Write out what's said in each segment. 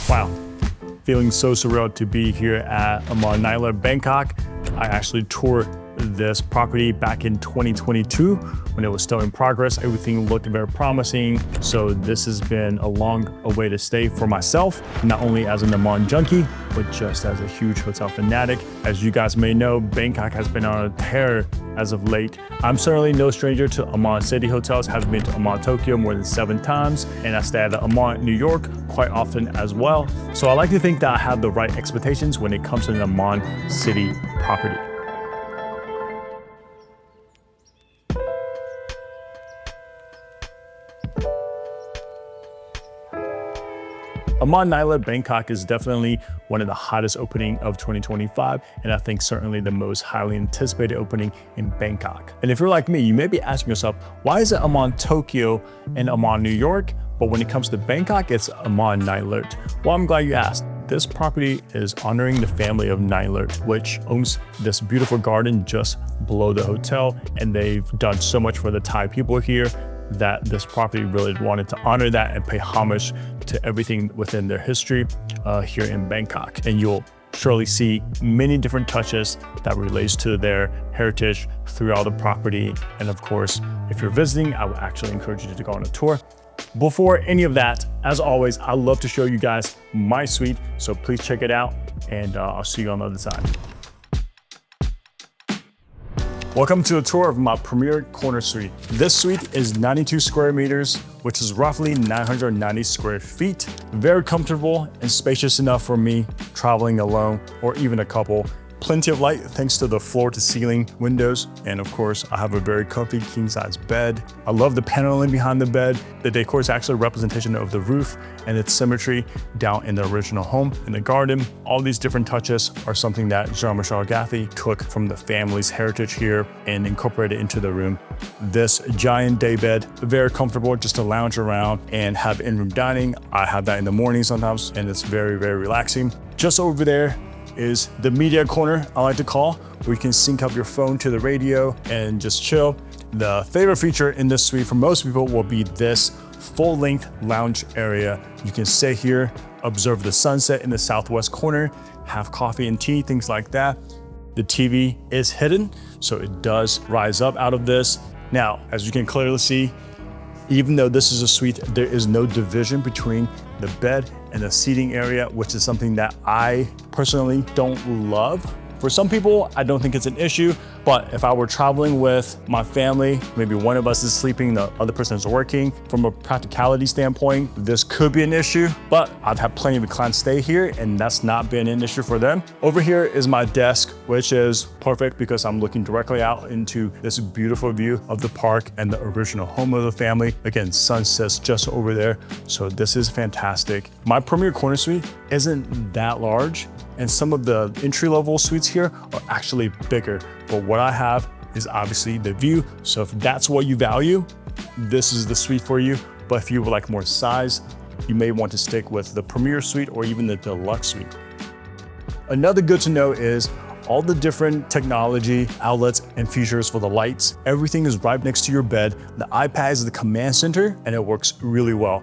Wow, feeling so surreal to be here at Aman Nai Lert Bangkok. I actually toured this property back in 2022 when it was still in progress. Everything looked very promising. So this has been a long way to stay for myself, not only as an Aman junkie, but just as a huge hotel fanatic. As you guys may know, Bangkok has been on a tear as of late. I'm certainly no stranger to Aman City hotels. Have been to Aman Tokyo more than 7 times, and I stay at Aman New York quite often as well. So I like to think that I have the right expectations when it comes to an Aman City property. Aman Nai Lert Bangkok is definitely one of the hottest opening of 2025, and I think certainly the most highly anticipated opening in Bangkok. And if you're like me, you may be asking yourself, why is it Aman Tokyo and Aman New York, but when it comes to Bangkok, it's Aman Nai Lert? Well, I'm glad you asked. This property is honoring the family of Nai Lert, which owns this beautiful garden just below the hotel, and they've done so much for the Thai people here that this property really wanted to honor that and pay homage to everything within their history here in Bangkok. And you'll surely see many different touches that relates to their heritage throughout the property. And of course, if you're visiting, I would actually encourage you to go on a tour. Before any of that, as always, I love to show you guys my suite. So please check it out, and I'll see you on the other side. Welcome to a tour of my premier corner suite. This suite is 92 square meters, which is roughly 990 square feet. Very comfortable and spacious enough for me traveling alone or even a couple. Plenty of light thanks to the floor to ceiling windows. And of course, I have a very comfy king size bed. I love the paneling behind the bed. The decor is actually a representation of the roof and its symmetry down in the original home in the garden. All these different touches are something that Jean-Michel Gathi took from the family's heritage here and incorporated into the room. This giant day bed, very comfortable just to lounge around and have in-room dining. I have that in the morning sometimes, and it's very, very relaxing. Just over there is the media corner, I like to call, where you can sync up your phone to the radio and just chill. The favorite feature in this suite for most people will be this full-length lounge area. You can sit here, observe the sunset in the southwest corner, have coffee and tea, things like that. The TV is hidden, so it does rise up out of this. Now, as you can clearly see, even though this is a suite, there is no division between the bed and the seating area, which is something that I personally don't love. For some people, I don't think it's an issue, but if I were traveling with my family, maybe one of us is sleeping, the other person is working, from a practicality standpoint, this could be an issue, but I've had plenty of clients stay here and that's not been an issue for them. Over here is my desk, which is perfect because I'm looking directly out into this beautiful view of the park and the original home of the family. Again, sunset's just over there, so this is fantastic. My premier corner suite isn't that large, and some of the entry-level suites here are actually bigger. But what I have is obviously the view. So if that's what you value, this is the suite for you. But if you would like more size, you may want to stick with the premier suite or even the deluxe suite. Another good to know is all the different technology, outlets, and features for the lights. Everything is right next to your bed. The iPad is the command center, and it works really well.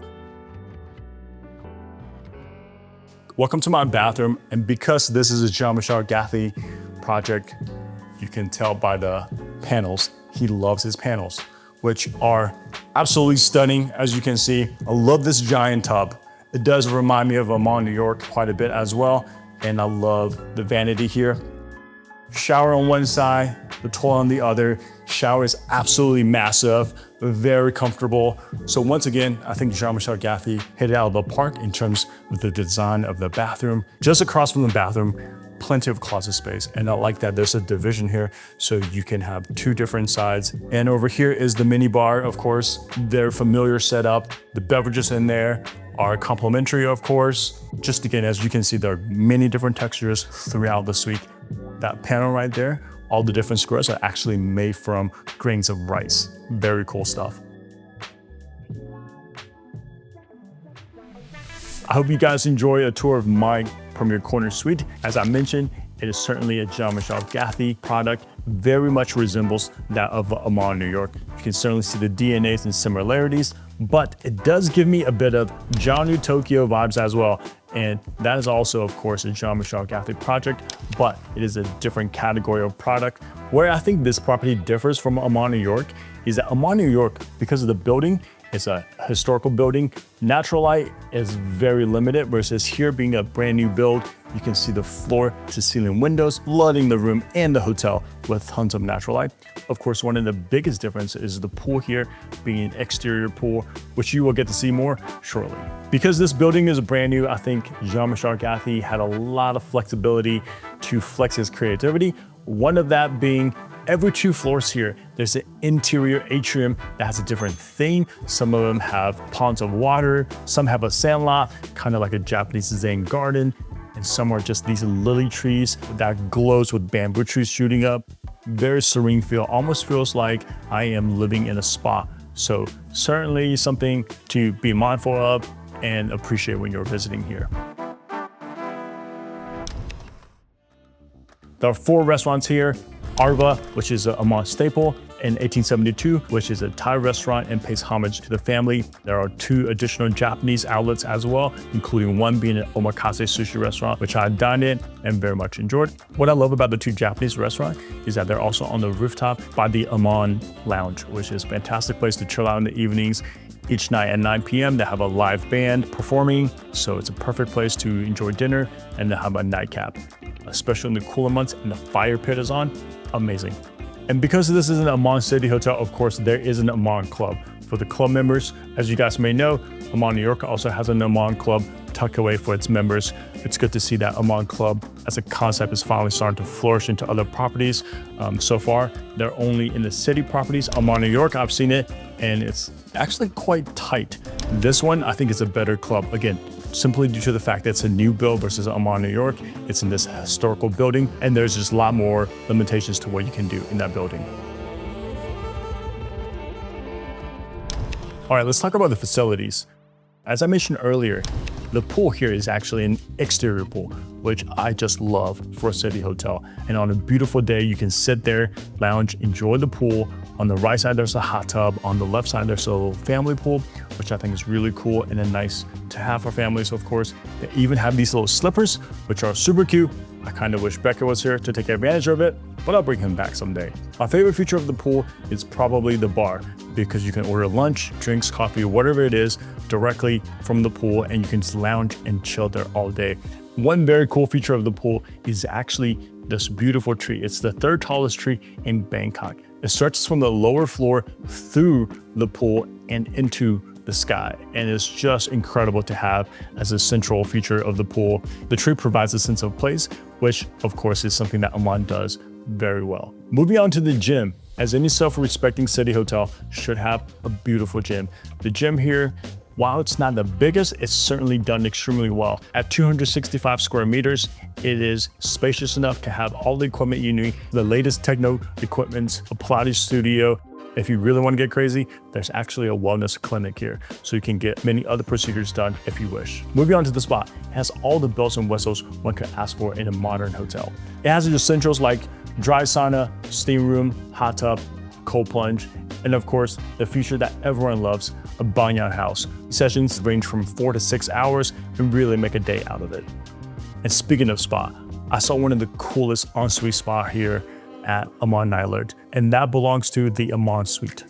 Welcome to my bathroom, and because this is a Jean-Michel Gathi project, you can tell by the panels, he loves his panels, which are absolutely stunning, as you can see. I love this giant tub. It does remind me of Aman New York quite a bit as well, and I love the vanity here. Shower on one side, the toilet on the other. Shower is absolutely massive, very comfortable. So once again, I think Jean-Michel Gathi hit it out of the park in terms of the design of the bathroom. Just across from the bathroom, plenty of closet space. And I like that there's a division here, so you can have 2 different sides. And over here is the mini bar, of course, their familiar setup. The beverages in there are complimentary, of course. Just again, as you can see, there are many different textures throughout the suite. That panel right there, all the different squares are actually made from grains of rice. Very cool stuff. I hope you guys enjoy a tour of my premier corner suite. As I mentioned, it is certainly a Jean-Michel Gathi product, very much resembles that of Aman New York. You can certainly see the DNAs and similarities, but it does give me a bit of Jean New Tokyo vibes as well. And that is also, of course, a Jean-Michel Gaultier project, but it is a different category of product. Where I think this property differs from Aman New York is that Aman New York, because of the building, it's a historical building. Natural light is very limited, versus here being a brand new build, you can see the floor to ceiling windows, flooding the room and the hotel with tons of natural light. Of course, one of the biggest differences is the pool here being an exterior pool, which you will get to see more shortly. Because this building is brand new, I think Jean-Michel Gaultier had a lot of flexibility to flex his creativity. One of that being every 2 floors here, there's an interior atrium that has a different theme. Some of them have ponds of water, some have a sandlot, kind of like a Japanese Zen garden, and some are just these lily trees that glows with bamboo trees shooting up. Very serene feel, almost feels like I am living in a spa. So certainly something to be mindful of and appreciate when you're visiting here. There are 4 restaurants here. Arva, which is an Aman staple, and 1872, which is a Thai restaurant and pays homage to the family. There are 2 additional Japanese outlets as well, including one being an omakase sushi restaurant, which I dined in and very much enjoyed. What I love about the 2 Japanese restaurants is that they're also on the rooftop by the Aman Lounge, which is a fantastic place to chill out in the evenings. Each night at 9 p.m. they have a live band performing, so it's a perfect place to enjoy dinner and to have a nightcap, especially in the cooler months and the fire pit is on. Amazing. And because this is an Aman City Hotel, of course, there is an Aman Club. For the club members, as you guys may know, Aman New York also has an Aman Club tucked away for its members. It's good to see that Aman Club as a concept is finally starting to flourish into other properties. So far, they're only in the city properties. Aman New York, I've seen it, and it's actually quite tight. This one, I think, is a better club. Again, simply due to the fact that it's a new build versus Aman New York. It's in this historical building, and there's just a lot more limitations to what you can do in that building. All right, let's talk about the facilities. As I mentioned earlier, the pool here is actually an exterior pool, which I just love for a city hotel. And on a beautiful day, you can sit there, lounge, enjoy the pool. On the right side, there's a hot tub. On the left side, there's a little family pool, which I think is really cool and then nice to have for families, of course. They even have these little slippers, which are super cute. I kind of wish Becca was here to take advantage of it, but I'll bring him back someday. My favorite feature of the pool is probably the bar, because you can order lunch, drinks, coffee, whatever it is, directly from the pool, and you can just lounge and chill there all day. One very cool feature of the pool is actually this beautiful tree. It's the 3rd tallest tree in Bangkok. It stretches from the lower floor through the pool and into the sky, and it's just incredible to have as a central feature of the pool. The tree provides a sense of place, which of course is something that Aman does very well. Moving on to the gym. As any self-respecting city hotel should have a beautiful gym. The gym here, while it's not the biggest, it's certainly done extremely well. At 265 square meters, it is spacious enough to have all the equipment you need, the latest techno equipment, a Pilates studio. If you really want to get crazy, there's actually a wellness clinic here, so you can get many other procedures done if you wish. Moving on to the spa, it has all the bells and whistles one could ask for in a modern hotel. It has the essentials like dry sauna, steam room, hot tub, cold plunge, and of course, the feature that everyone loves, a banyan house. Sessions range from 4 to 6 hours and really make a day out of it. And speaking of spa, I saw one of the coolest ensuite spa here at Aman Nai Lert, and that belongs to the Aman Suite.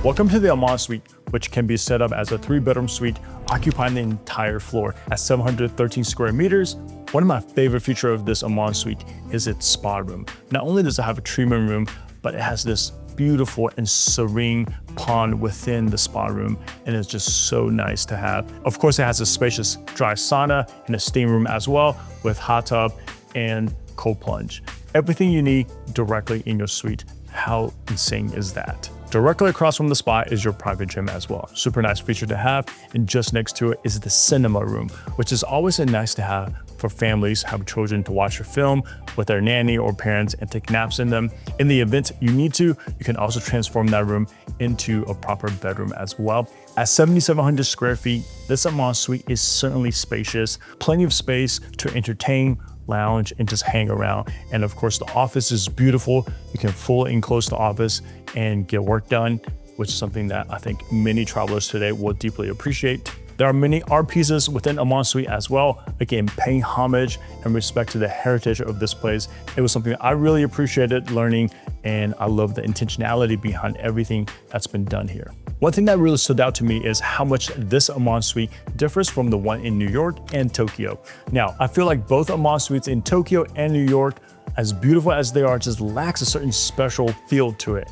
Welcome to the Aman Suite, which can be set up as a 3-bedroom suite occupying the entire floor at 713 square meters. One of my favorite features of this Aman Suite is its spa room. Not only does it have a treatment room, but it has this beautiful and serene pond within the spa room, and it's just so nice to have. Of course, it has a spacious dry sauna and a steam room as well, with hot tub and cold plunge. Everything you need directly in your suite. How insane is that? Directly across from the spa is your private gym as well. Super nice feature to have. And just next to it is the cinema room, which is always a nice to have for families, have children to watch a film with their nanny or parents and take naps in them. In the event you need to, you can also transform that room into a proper bedroom as well. At 7,700 square feet, this Aman Suite is certainly spacious, plenty of space to entertain, lounge and just hang around. And of course, the office is beautiful. You can fully enclose the office and get work done, which is something that I think many travelers today will deeply appreciate. There are many art pieces within Aman Suite as well, again, paying homage and respect to the heritage of this place. It was something I really appreciated learning, and I love the intentionality behind everything that's been done here. One thing that really stood out to me is how much this Aman Suite differs from the one in New York and Tokyo. Now, I feel like both Aman Suites in Tokyo and New York, as beautiful as they are, just lacks a certain special feel to it.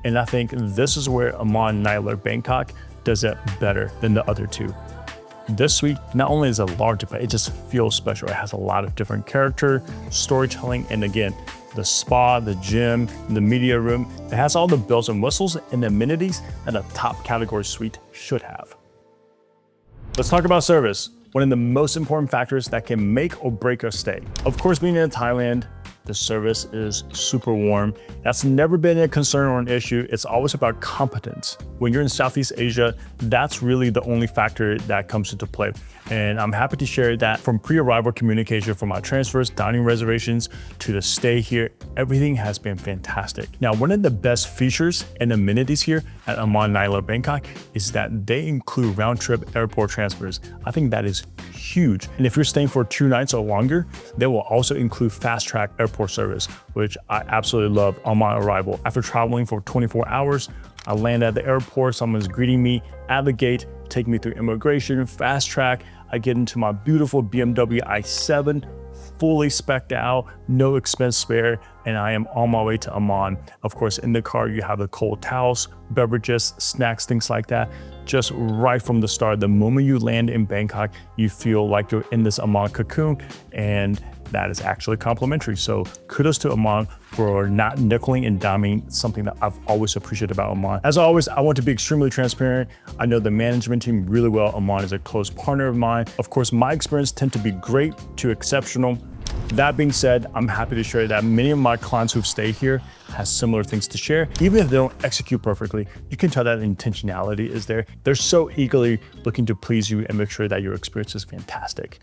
And I think this is where Aman Nai Lert Bangkok does it better than the other two. This suite not only is it large, but it just feels special. It has a lot of different character, storytelling, and again, the spa, the gym, the media room. It has all the bells and whistles and amenities that a top category suite should have. Let's talk about service, one of the most important factors that can make or break a stay. Of course, being in Thailand, the service is super warm. That's never been a concern or an issue. It's always about competence. When you're in Southeast Asia, that's really the only factor that comes into play. And I'm happy to share that from pre-arrival communication for my transfers, dining reservations, to the stay here, everything has been fantastic. Now, one of the best features and amenities here at Aman Nai Lert Bangkok is that they include round-trip airport transfers. I think that is huge. And if you're staying for 2 nights or longer, they will also include fast-track airport service, which I absolutely love on my arrival. After traveling for 24 hours, I land at the airport, someone's greeting me at the gate, take me through immigration, fast track. I get into my beautiful BMW i7, fully spec'd out, no expense spare, and I am on my way to Amman. Of course, in the car, you have the cold towels, beverages, snacks, things like that. Just right from the start, the moment you land in Bangkok, you feel like you're in this Amman cocoon, and that is actually complimentary. So kudos to Aman for not nickeling and diming, something that I've always appreciated about Aman. As always, I want to be extremely transparent. I know the management team really well. Aman is a close partner of mine. Of course, my experience tend to be great to exceptional. That being said, I'm happy to share that many of my clients who've stayed here has similar things to share. Even if they don't execute perfectly, you can tell that intentionality is there. They're so eagerly looking to please you and make sure that your experience is fantastic.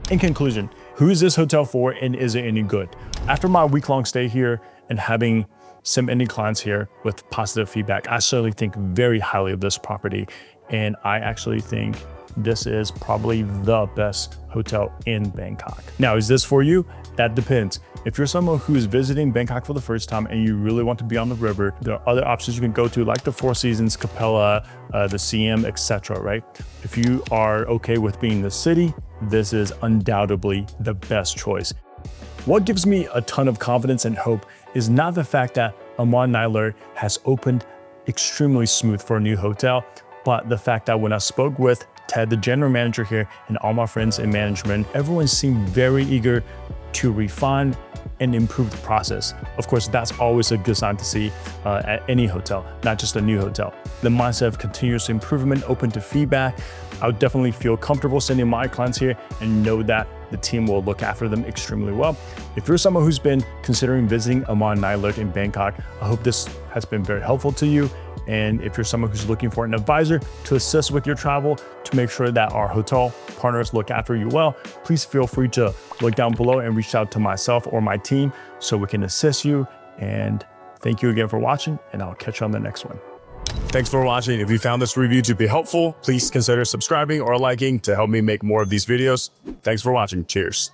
In conclusion, who is this hotel for and is it any good? After my week-long stay here and having so many clients here with positive feedback, I certainly think very highly of this property. And I actually think this is probably the best hotel in Bangkok. Now, is this for you? That depends. If you're someone who's visiting Bangkok for the first time and you really want to be on the river, there are other options you can go to, like the Four Seasons, Capella, the CM, etc., right? If you are okay with being in the city, this is undoubtedly the best choice. What gives me a ton of confidence and hope is not the fact that Aman Nai Lert has opened extremely smooth for a new hotel, but the fact that when I spoke with Ted, the general manager here, and all my friends in management, everyone seemed very eager to refine and improve the process. Of course, that's always a good sign to see at any hotel, not just a new hotel. The mindset of continuous improvement, open to feedback. I would definitely feel comfortable sending my clients here and know that the team will look after them extremely well. If you're someone who's been considering visiting Aman Nai Lert in Bangkok, I hope this has been very helpful to you. And if you're someone who's looking for an advisor to assist with your travel, to make sure that our hotel partners look after you well, please feel free to look down below and reach out to myself or my team so we can assist you. And thank you again for watching, and I'll catch you on the next one. Thanks for watching. If you found this review to be helpful, please consider subscribing or liking to help me make more of these videos. Thanks for watching. Cheers.